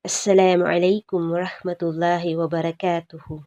Assalamu alaikum wa rahmatullahi wa barakatuhu.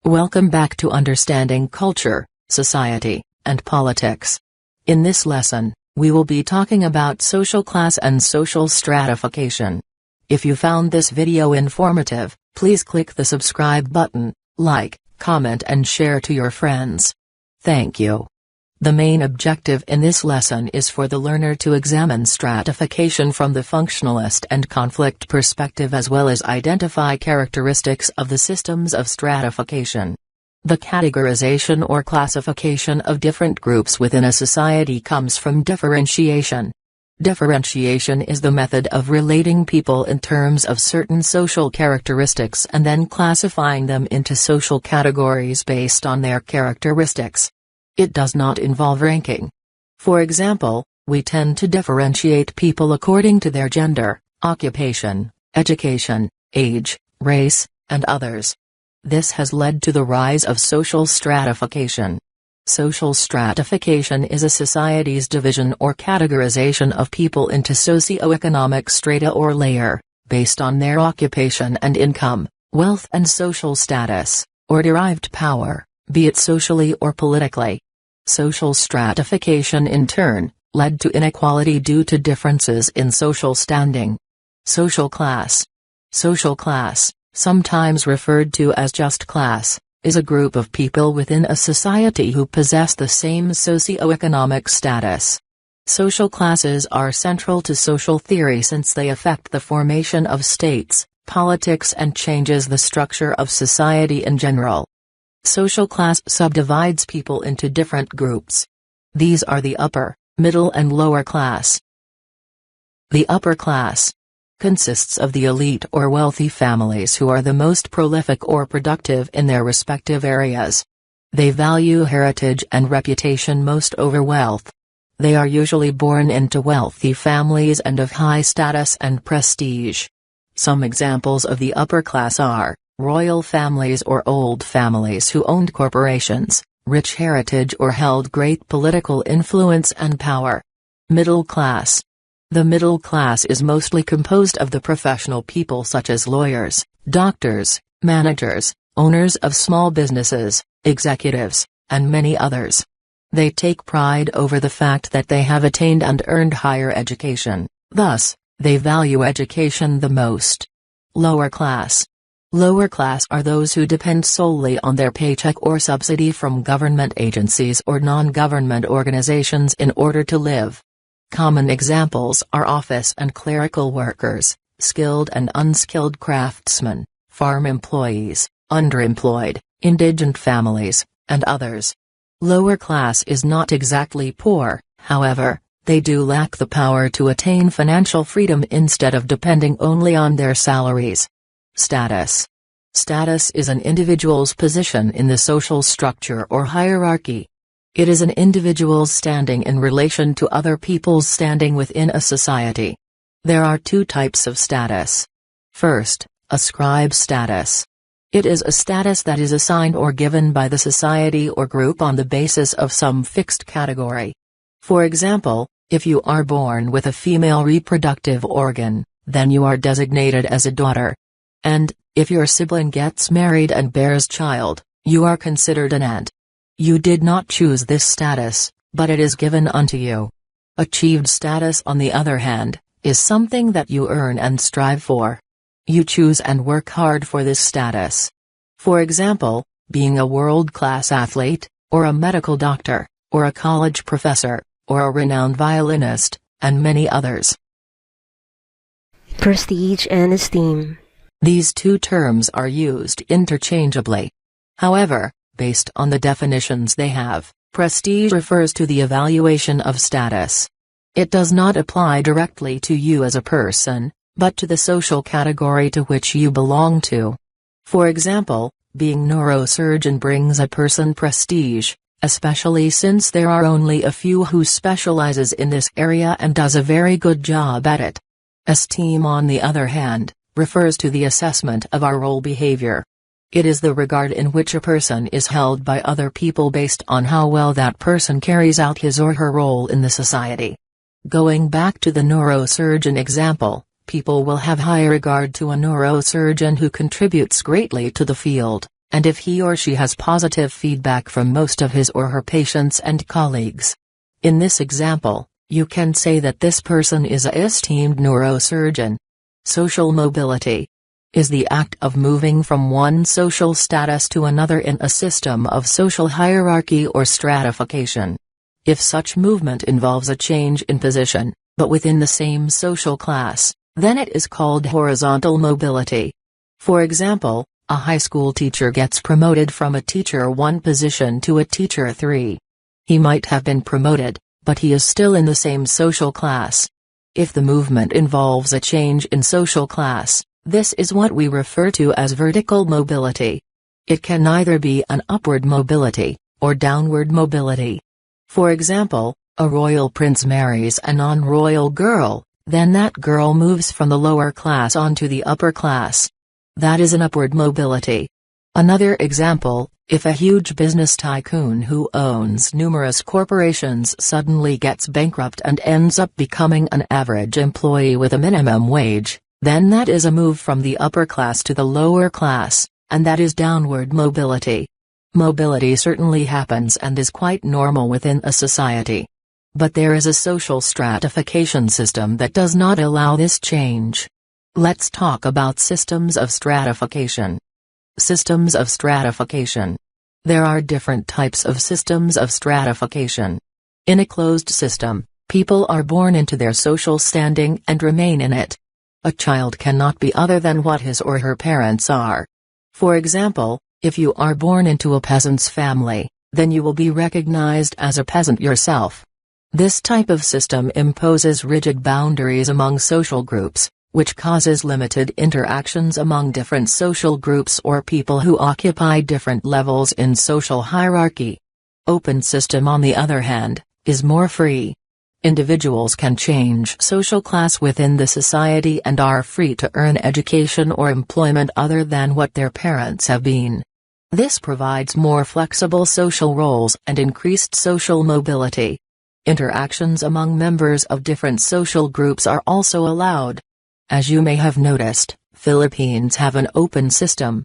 Welcome back to Understanding Culture, Society, and Politics. In this lesson, we will be talking about social class and social stratification. If you found this video informative, please click the subscribe button, like, comment and share to your friends. Thank you. The main objective in this lesson is for the learner to examine stratification from the functionalist and conflict perspective as well as identify characteristics of the systems of stratification. The categorization or classification of different groups within a society comes from differentiation. Differentiation is the method of relating people in terms of certain social characteristics and then classifying them into social categories based on their characteristics. It does not involve ranking. For example, we tend to differentiate people according to their gender, occupation, education, age, race, and others. This has led to the rise of social stratification. Social stratification is a society's division or categorization of people into socio-economic strata or layer, based on their occupation and income, wealth and social status, or derived power, be it socially or politically. Social stratification in turn, led to inequality due to differences in social standing. Social class. Social class, sometimes referred to as just class, is a group of people within a society who possess the same socio-economic status. Social classes are central to social theory since they affect the formation of states, politics and changes the structure of society in general. Social class subdivides people into different groups. These are the upper, middle and lower class. The upper class consists of the elite or wealthy families who are the most prolific or productive in their respective areas. They value heritage and reputation most over wealth. They are usually born into wealthy families and of high status and prestige. Some examples of the upper class are royal families or old families who owned corporations, rich heritage or held great political influence and power. Middle class. The middle class is mostly composed of the professional people such as lawyers, doctors, managers, owners of small businesses, executives, and many others. They take pride over the fact that they have attained and earned higher education, thus, they value education the most. Lower class. Lower class are those who depend solely on their paycheck or subsidy from government agencies or non-government organizations in order to live. Common examples are office and clerical workers, skilled and unskilled craftsmen, farm employees, underemployed, indigent families, and others. Lower class is not exactly poor, however, they do lack the power to attain financial freedom instead of depending only on their salaries. Status. Status is an individual's position in the social structure or hierarchy. It is an individual's standing in relation to other people's standing within a society. There are two types of status. First, ascribed status. It is a status that is assigned or given by the society or group on the basis of some fixed category. For example, if you are born with a female reproductive organ, then you are designated as a daughter. And, if your sibling gets married and bears child, you are considered an aunt. You did not choose this status, but it is given unto you. Achieved status on the other hand, is something that you earn and strive for. You choose and work hard for this status. For example, being a world-class athlete, or a medical doctor, or a college professor, or a renowned violinist, and many others. Prestige and esteem. These two terms are used interchangeably. However, based on the definitions they have, prestige refers to the evaluation of status. It does not apply directly to you as a person, but to the social category to which you belong to. For example, being neurosurgeon brings a person prestige, especially since there are only a few who specializes in this area and does a very good job at it. Esteem, on the other hand, refers to the assessment of our role behavior. It is the regard in which a person is held by other people based on how well that person carries out his or her role in the society. Going back to the neurosurgeon example, people will have high regard to a neurosurgeon who contributes greatly to the field, and if he or she has positive feedback from most of his or her patients and colleagues. In this example, you can say that this person is an esteemed neurosurgeon. Social mobility is the act of moving from one social status to another in a system of social hierarchy or stratification. If such movement involves a change in position, but within the same social class, then it is called horizontal mobility. For example, a high school teacher gets promoted from a teacher 1 position to a teacher 3. He might have been promoted, but he is still in the same social class. If the movement involves a change in social class, this is what we refer to as vertical mobility. It can either be an upward mobility, or downward mobility. For example, a royal prince marries a non-royal girl, then that girl moves from the lower class onto the upper class. That is an upward mobility. Another example, if a huge business tycoon who owns numerous corporations suddenly gets bankrupt and ends up becoming an average employee with a minimum wage, then that is a move from the upper class to the lower class, and that is downward mobility. Mobility certainly happens and is quite normal within a society. But there is a social stratification system that does not allow this change. Let's talk about systems of stratification. Systems of stratification. There are different types of systems of stratification. In a closed system, people are born into their social standing and remain in it. A child cannot be other than what his or her parents are. For example, if you are born into a peasant's family, then you will be recognized as a peasant yourself. This type of system imposes rigid boundaries among social groups, which causes limited interactions among different social groups or people who occupy different levels in social hierarchy. Open system, on the other hand, is more free. Individuals can change social class within the society and are free to earn education or employment other than what their parents have been. This provides more flexible social roles and increased social mobility. Interactions among members of different social groups are also allowed. As you may have noticed, Philippines have an open system.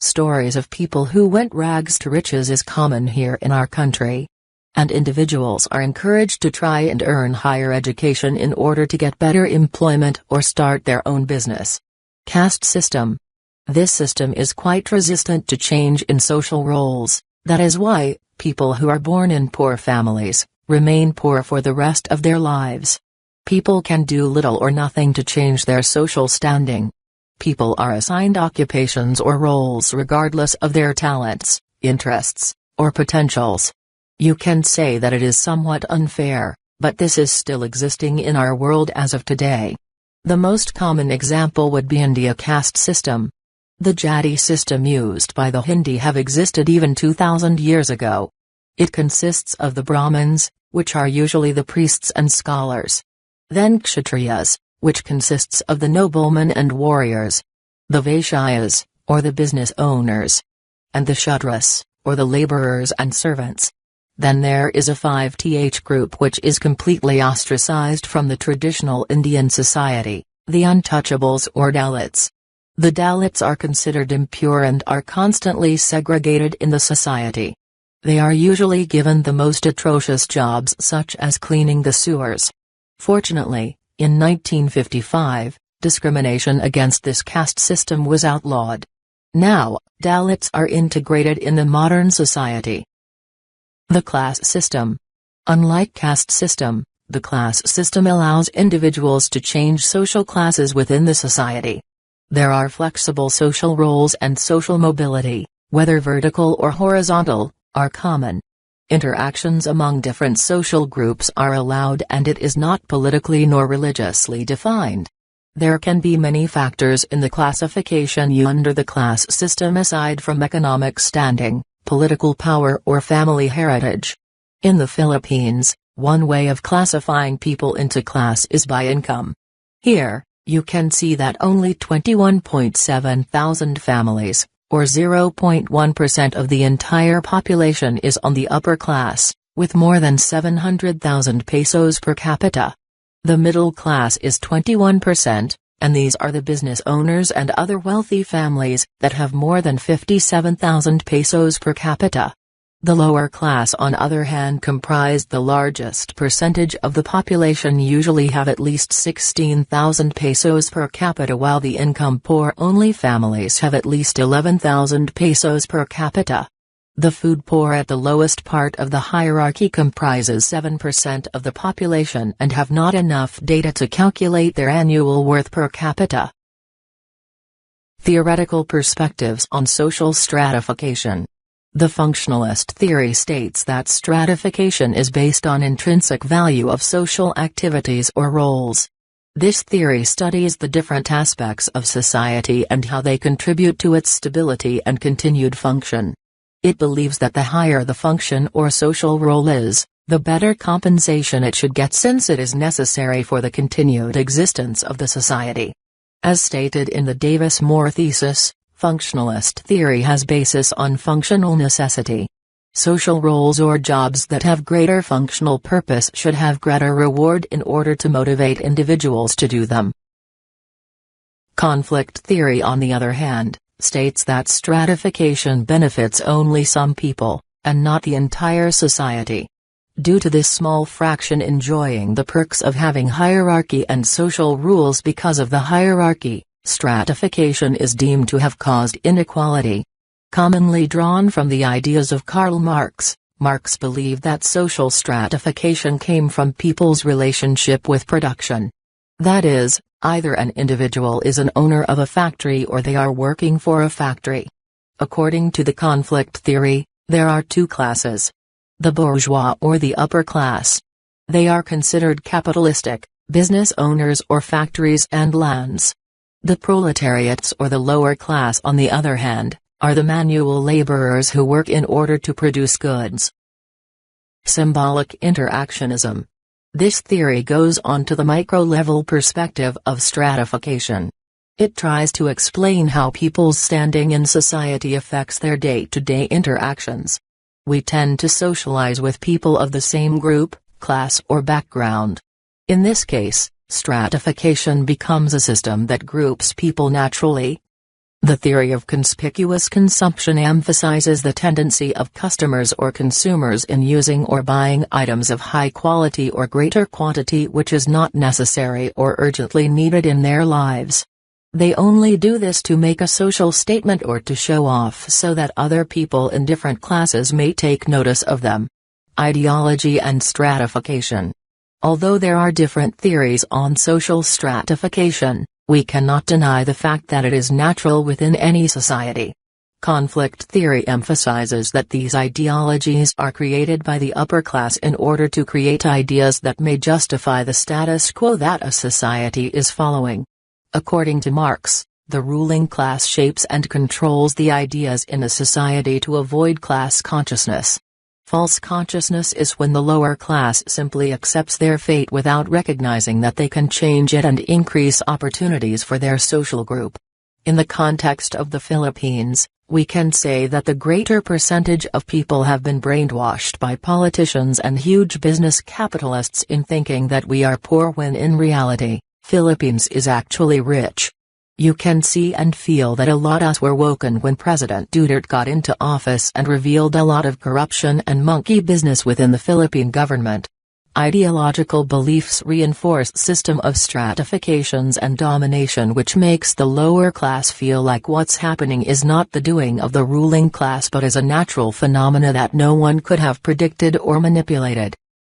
Stories of people who went rags to riches is common here in our country. And individuals are encouraged to try and earn higher education in order to get better employment or start their own business. Caste system. This system is quite resistant to change in social roles. That is why people who are born in poor families remain poor for the rest of their lives. People can do little or nothing to change their social standing. People are assigned occupations or roles regardless of their talents, interests, or potentials. You can say that it is somewhat unfair, but this is still existing in our world as of today. The most common example would be India caste system. The Jati system used by the Hindi have existed even 2000 years ago. It consists of the Brahmins, which are usually the priests and scholars. Then Kshatriyas, which consists of the noblemen and warriors. The Vaishyas, or the business owners. And the Shudras, or the laborers and servants. Then there is a 5th group which is completely ostracized from the traditional Indian society, the untouchables or Dalits. The Dalits are considered impure and are constantly segregated in the society. They are usually given the most atrocious jobs such as cleaning the sewers. Fortunately, in 1955, discrimination against this caste system was outlawed. Now, Dalits are integrated in the modern society. The class system. Unlike caste system, the class system allows individuals to change social classes within the society. There are flexible social roles and social mobility, whether vertical or horizontal, are common. Interactions among different social groups are allowed and it is not politically nor religiously defined. There can be many factors in the classification under the class system aside from economic standing, political power or family heritage. In the Philippines, one way of classifying people into class is by income. Here, you can see that only 21.7 thousand families, or 0.1% of the entire population is on the upper class, with more than 700,000 pesos per capita. The middle class is 21%, and these are the business owners and other wealthy families that have more than 57,000 pesos per capita. The lower class on other hand comprised the largest percentage of the population, usually have at least 16,000 pesos per capita, while the income poor only families have at least 11,000 pesos per capita. The food poor at the lowest part of the hierarchy comprises 7% of the population and have not enough data to calculate their annual worth per capita. Theoretical perspectives on social stratification. The functionalist theory states that stratification is based on intrinsic value of social activities or roles. This theory studies the different aspects of society and how they contribute to its stability and continued function. It believes that the higher the function or social role is, the better compensation it should get, since it is necessary for the continued existence of the society. As stated in the Davis-Moore thesis, functionalist theory has basis on functional necessity. Social roles or jobs that have greater functional purpose should have greater reward in order to motivate individuals to do them. Conflict theory, on the other hand, states that stratification benefits only some people, and not the entire society. Due to this small fraction enjoying the perks of having hierarchy and social rules because of the hierarchy, stratification is deemed to have caused inequality. Commonly drawn from the ideas of Karl Marx, Marx believed that social stratification came from people's relationship with production. That is, either an individual is an owner of a factory or they are working for a factory. According to the conflict theory, there are two classes: the bourgeois or the upper class. They are considered capitalistic, business owners or factories and lands. The proletariats or the lower class, on the other hand, are the manual laborers who work in order to produce goods. Symbolic interactionism. This theory goes on to the micro-level perspective of stratification. It tries to explain how people's standing in society affects their day-to-day interactions. We tend to socialize with people of the same group, class or background. In this case, stratification becomes a system that groups people naturally. The theory of conspicuous consumption emphasizes the tendency of customers or consumers in using or buying items of high quality or greater quantity which is not necessary or urgently needed in their lives. They only do this to make a social statement or to show off so that other people in different classes may take notice of them. Ideology and stratification. Although there are different theories on social stratification, we cannot deny the fact that it is natural within any society. Conflict theory emphasizes that these ideologies are created by the upper class in order to create ideas that may justify the status quo that a society is following. According to Marx, the ruling class shapes and controls the ideas in a society to avoid class consciousness. False consciousness is when the lower class simply accepts their fate without recognizing that they can change it and increase opportunities for their social group. In the context of the Philippines, we can say that the greater percentage of people have been brainwashed by politicians and huge business capitalists in thinking that we are poor when in reality, Philippines is actually rich. You can see and feel that a lot of us were woken when President Duterte got into office and revealed a lot of corruption and monkey business within the Philippine government. Ideological beliefs reinforce system of stratifications and domination which makes the lower class feel like what's happening is not the doing of the ruling class but is a natural phenomena that no one could have predicted or manipulated.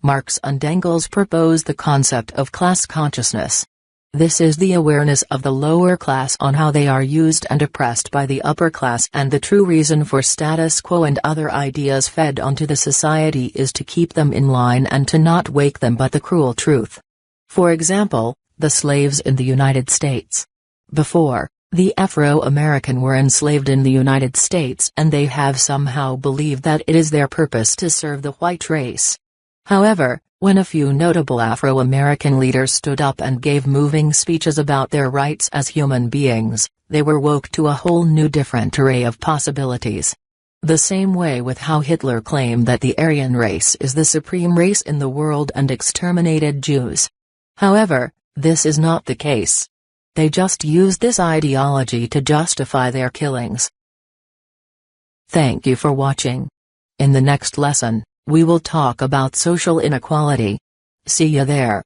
Marx and Engels proposed the concept of class consciousness. This is the awareness of the lower class on how they are used and oppressed by the upper class, and the true reason for status quo and other ideas fed onto the society is to keep them in line and to not wake them but the cruel truth. For example, the slaves in the United States. Before, the Afro-American were enslaved in the United States and they have somehow believed that it is their purpose to serve the white race. However, when a few notable Afro-American leaders stood up and gave moving speeches about their rights as human beings, they were woke to a whole new different array of possibilities. The same way with how Hitler claimed that the Aryan race is the supreme race in the world and exterminated Jews. However, this is not the case. They just used this ideology to justify their killings. Thank you for watching. In the next lesson, we will talk about social inequality. See you there.